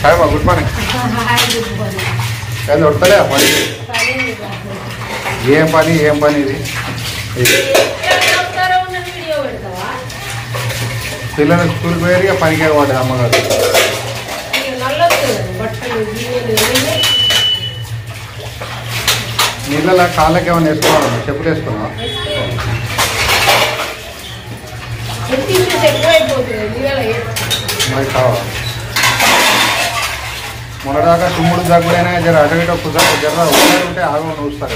Hi మా good morning. అది వస్తలే పని ఏం పని ఇది పిల్లలు స్కూల్కి పోయారు ఇక పనికి పడ్డది అమ్మగారు. నీళ్ళ కాళ్ళకి ఏమైనా వేసుకోవాలి చెప్పులు వేసుకున్నావా? మరి కావాలి మొన్నదాకా తుమ్ముడు దగ్గరైనా జర అటు ఇటు కుదరదు జర ఉంటే ఆగం చూస్తారు.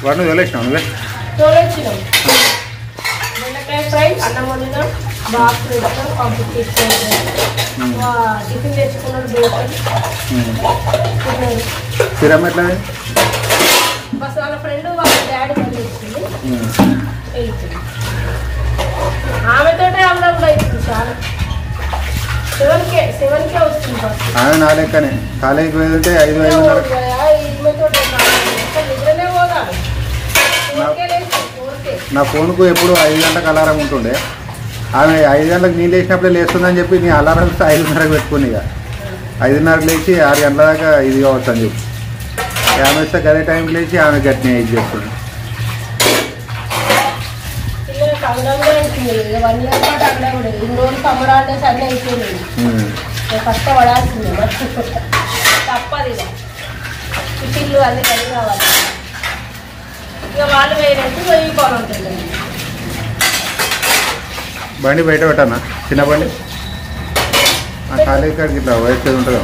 వాడిని తోలేసినావు నువ్వే? బెండకాయ ఫ్రై, అన్నం వండినాం, బాక్స్ పెట్టాం, పంపించేసాం. టిఫిన్ తెచ్చుకున్నాడు స్థిరం ఎట్లా బస్ వాళ్ళ ఫ్రెండ్ వాళ్ళ డాడీ పంపించింది వెళ్తుంది. ఆమెతోటే అమ్మ కూడా అవుతుంది చాలా 7K వస్తుంది బస్. ఆమె నా లెక్కనే కాలేజీకి వెళ్తే 5-5:30 నిద్రనే పోదాం. నా ఫోన్కు ఎప్పుడు 5 గంటలకు అలారం ఉంటుండే. ఆమె 5 గంటలకు నీళ్ళు వేసినప్పుడే లేస్తుందని చెప్పి నీ అలారం 5:30కి పెట్టుకుని ఇక 5:30కి లేచి 6 గంటల దాకా ఇది కావచ్చు అని చెప్పి ఆమె వస్తే గదే టైంకి లేచి ఆమె గట్టిని ఇది చేస్తుంది. కష్టపడాల్సింది తప్పదు ఇక టిఫిన్లు అన్ని కలిగి రావాలి. ఇక వాళ్ళు వేరేట్టు పోయిపోవాలంటుంది. బండి బయట పెట్టానా చిన్న బండి ఆ కాలేజీ కాడికి ఇట్లా వయసు ఉంటుందా?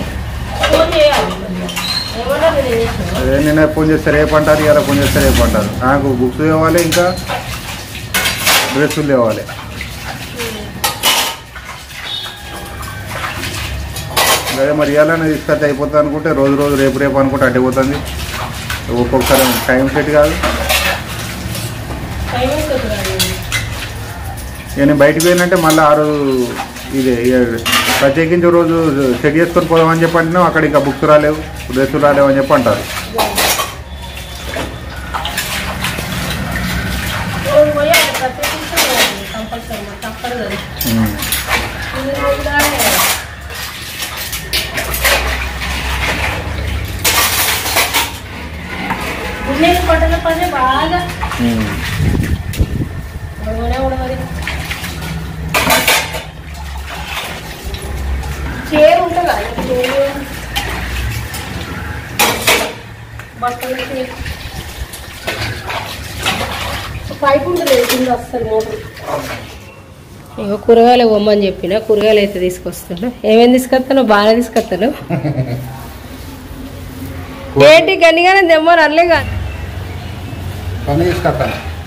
అదే నిన్న ఫోన్ చేస్తే రేపు అంటారు, ఇలా ఫోన్ చేస్తే రేపు అంటారు. నాకు బుక్స్ తేవాలి, ఇంకా డ్రెస్సులు తేవాలి. అదే మరి ఇవ్వాలని తీసుకొస్తే అయిపోతుంది అనుకుంటే రోజు రేపు అనుకుంటే అడ్డిపోతుంది. ఒక్కొక్కసారి టైం సెట్ కాదు. నేను బయటకు పోయినంటే మళ్ళీ ఆ రోజు ఇది ప్రత్యేకించి రోజు సెట్ చేసుకొని పోదామని చెప్పి అంటున్నాం. అక్కడ ఇంకా బుక్స్ రాలేవు, డ్రెస్సులు రాలేవు అని చెప్పి అంటారు. పట్టణ పని బాగా చేరు ఉంటుందా బట్టలు పైపు ఉంటుంది కింద వస్తుంది మోటార్. ఇక కూరగాయలు ఇవ్వమని చెప్పిన కూరగాయలు అయితే తీసుకొస్తాను. ఏమేమి తీసుకొస్తాను? బాగానే తీసుకొస్తాను. ఏంటి గనిగానే తెమ్మని అనలే కానీ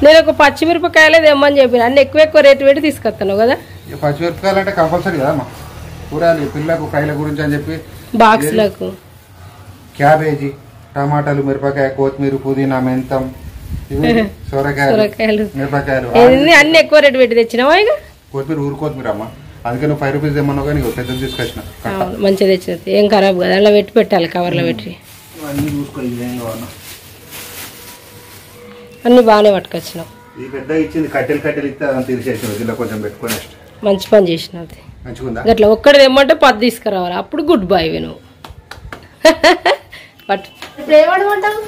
నేను ఒక పచ్చిమిరపకాయలే తెమ్మని చెప్పిన. అన్ని ఎక్కువ రేటు పెట్టి తీసుకొస్తాను కదా. పచ్చిమిరపకాయలు అంటే కంపల్సరీ కదమ్మా కూరగాయలు పిల్లలకు ఫ్రైల గురించి అని చెప్పి బాక్స్లకు క్యాబేజీ, టమాటాలు, మిరపకాయ, కొత్తిమీర, పుదీనా, మెంతం, సొరకాయలు, మిరపకాయలు అన్ని ఎక్కువ రేటు పెట్టి తెచ్చినావా? ఇక కొత్తిమీర ఊరు కొత్తిమీర అమ్మ అందుకే నువ్వు 5 రూపీస్ తెమ్మన్నావు కానీ పెద్దలు తీసుకొచ్చిన మంచిగా తెచ్చినది. ఏం ఖరాబ్ కదా, అలా పెట్టి పెట్టాలి కవర్లో పెట్టి. అన్నీ చూసుకో ఏం కావాలా అన్ని బాగానే పట్టుకొచ్చినావు. ఈ పెద్ద ఇచ్చింది కట్టెలు ఇస్తే అదంతా తీసేసిన ఇలా కొంచెం పెట్టుకొని మంచి పని చేసినది. మంచిగా అట్లా ఒక్కడి తెమ్మంటే 10 తీసుకురావాలి. అప్పుడు గుడ్ బాయ్ నువ్వు. బట్ ఇప్పుడు ఏమడమంటావు?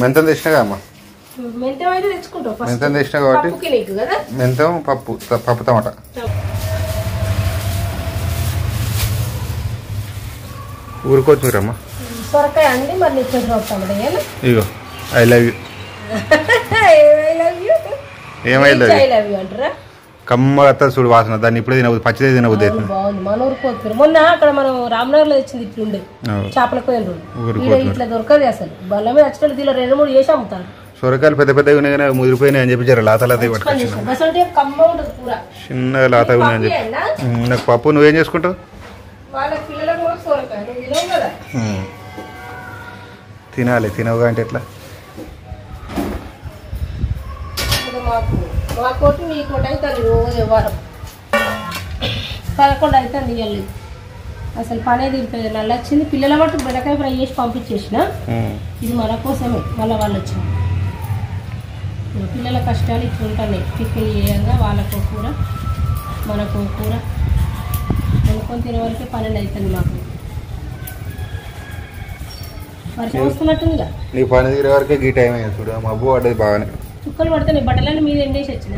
మెంతం తెచ్చినా అమ్మా. మెంతం అయితే తెచ్చుకుంటావు. మెంతం తెచ్చినా కాబట్టి మెంతం పప్పు టమాటా. ఊరుకోవచ్చురమ్మా. సొరకాయ అండి మరి నిచ్చేసి ఇగో ఐ లవ్ యూ. అంటారా? కమ్మగా చూడు వాసన. దాన్ని ఇప్పుడే తినబుద్ది, పచ్చిదే తినబుద్ది అవుతుంది. బాగుంది. మన ఊరు కొత్తిమీర మొన్న అక్కడ మనం రామనగర్ లో తెచ్చింది ఇట్లుండే చేపల కోయలు ఇట్లా దొరకదు అసలు. బల్ల మీద వచ్చినట్టు దీనిలో 2-3 చేసి అమ్ముతారు. సొరకాయలు పెద్ద పెద్దగా ఉన్నాయి కానీ ముదిరిపోయినాయి అని చెప్పి జర లాతలాత చిన్నగా లాతగా ఉన్నాయి అని చెప్పి. నాకు పప్పు నువ్వేం చేసుకుంటావు? తినాలి, తినవుగా అంటే ఎట్లా? మాకోటి మీకోటి అవుతుంది. రోజు వారం 11 అవుతుంది. అసలు పనే తీరుతుంది. నల్ల వచ్చింది. పిల్లల మటు బెండకాయ ఫ్రై చేసి పంపించేసిన. ఇది మన కోసమే మళ్ళీ వాళ్ళు వచ్చారు. పిల్లల కష్టాలు ఇట్లుంటాయి. టిఫిన్ చేయంగా వాళ్ళకు కూర మనకు కూర అనుకొని తినే వరకే 12 అవుతుంది మాకు. వర్షం వస్తున్నట్టుందిగా. నీ పని తీరే వరకే గీ టైం అయ్యింది చూడ. మబ్బు పడ్డది బాగానే. చుక్కలు పడితే బట్టలన్నీ మీద ఎండేసి వచ్చిన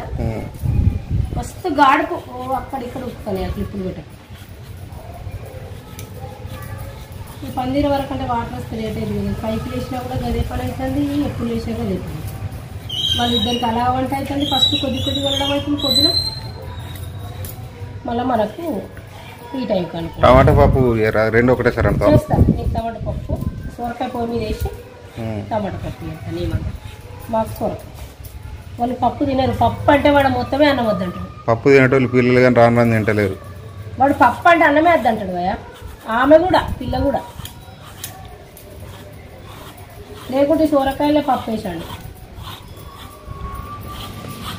మస్తు గాడుకు అక్కడిక్కడ ఉక్కుతాయి ఆ క్లిప్పులు పెట్ట. ఈ పందిరి వరకు అంటే వాటర్ వస్తే లేట్ అయింది. పైకి వేసినా కూడా గదే పని అవుతుంది. ఎప్పుడు వేసినా గదే పని. వాళ్ళిద్దరికి అలా వంట అవుతుంది. ఫస్ట్ కొద్ది వెళ్ళడం అవుతుంది పొద్దున. మళ్ళీ మనకు ఈ టైం కనుక టమాటా పప్పు రెండు ఒకటేసారి అంటాం. చేస్తాను నీకు టమాటా పప్పు. సొరకాయ పొయ్యి మీద వేసి టమాటా పప్పు చేస్తాను. ఏమంటారు మాకు సొరకాయ. వాళ్ళు పప్పు తినరు. పప్పు అంటే వాడు మొత్తమే అన్నం వద్దంటాడు. పప్పు తినేటోళ్ళు పిల్లలు కానీ రాను తింటలేరు. వాడు పప్పు అంటే అన్నమే వద్దంటాడు భయ. ఆమె కూడా పిల్ల కూడా. లేకుంటే సొరకాయలే పప్పు వేసాడు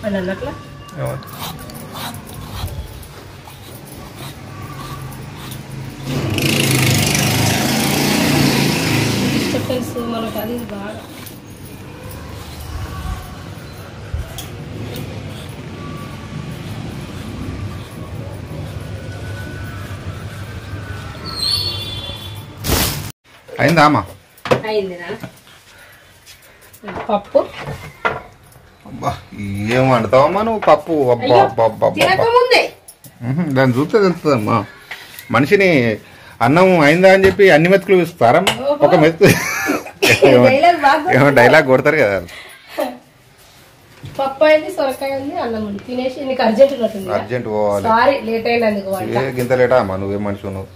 అని అన్నట్లా. డిస్టర్బెన్స్ మనకు అది బాగా. అయిందా అమ్మా? అయిందిరా పప్పు. అబ్బా ఏం వండుతావమ్మా నువ్వు పప్పు? తినకముందే దాన్ని చూస్తే తెలుస్తుందమ్మా. మనిషిని అన్నం అయిందా అని చెప్పి అన్ని మెతుకులు ఇస్తారా? ఒక మెతుకు ఏమో డైలాగ్ కొడతారు కదా. పప్పు అయింది, సొరకాయ ఉంది, అన్నం ఉంది. తినేసి నీకు అర్జెంట్ పోవాలి. సారీ లేట్ అయినందుకు. గింత లేటా అమ్మా? నువ్వేం మనిషి నువ్వు?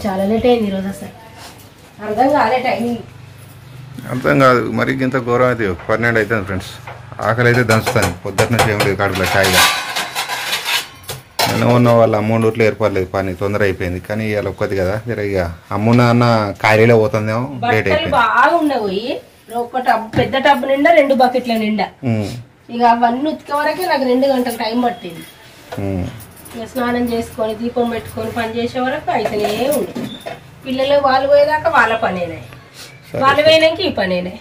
చాలా లేట్ అయింది ఈరోజు. అసలు అర్థం కాలే టైమింగ్. అర్థం కాదు మరి. ఇంత ఘోరం అయితే 12 అవుతుంది ఫ్రెండ్స్. ఆకలి అయితే దంచుతాను. పొద్దున్న నుంచి ఏం లేదు కడుపులో ఛాయ్గా. నిన్న ఉన్న వాళ్ళ అమ్మోండూట్లో ఏర్పడలేదు. పని తొందర అయిపోయింది. కానీ ఇవాళ ఒక్కది కదా జర. ఇక అమ్మున్న అన్న ఖాళీలో పోతుందేమో. లేట్ అయిపోయింది. బాగా ఉండవు. ఒక టబ్ పెద్ద టబ్ నిండా 2 బకెట్ల నిండా. ఇక అవన్నీ ఉతికే వరకే నాకు 2 గంటల టైం పట్టింది. ఇక స్నానం చేసుకొని దీపం పెట్టుకొని పని చేసే వరకు అయితేనే ఉంది. పిల్లలు వాళ్ళు పోయేదాకా వాళ్ళ పనేనాయి. వాళ్ళు పోయినాక ఈ పనేనాయి.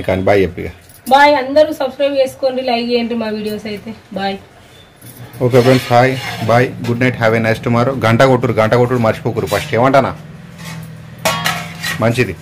కానీ బాయ్ చెప్పిగా. బాయ్. అందరూ సబ్స్క్రైబ్ చేసుకోండి, లైక్ చేయండి మా వీడియోస్ అయితే. Bye. Okay friends, hi bye, good night, have a nice tomorrow. గంట కొట్టురు మర్చిపోకురు ఫస్ట్. ఏమంటానా? మంచిది.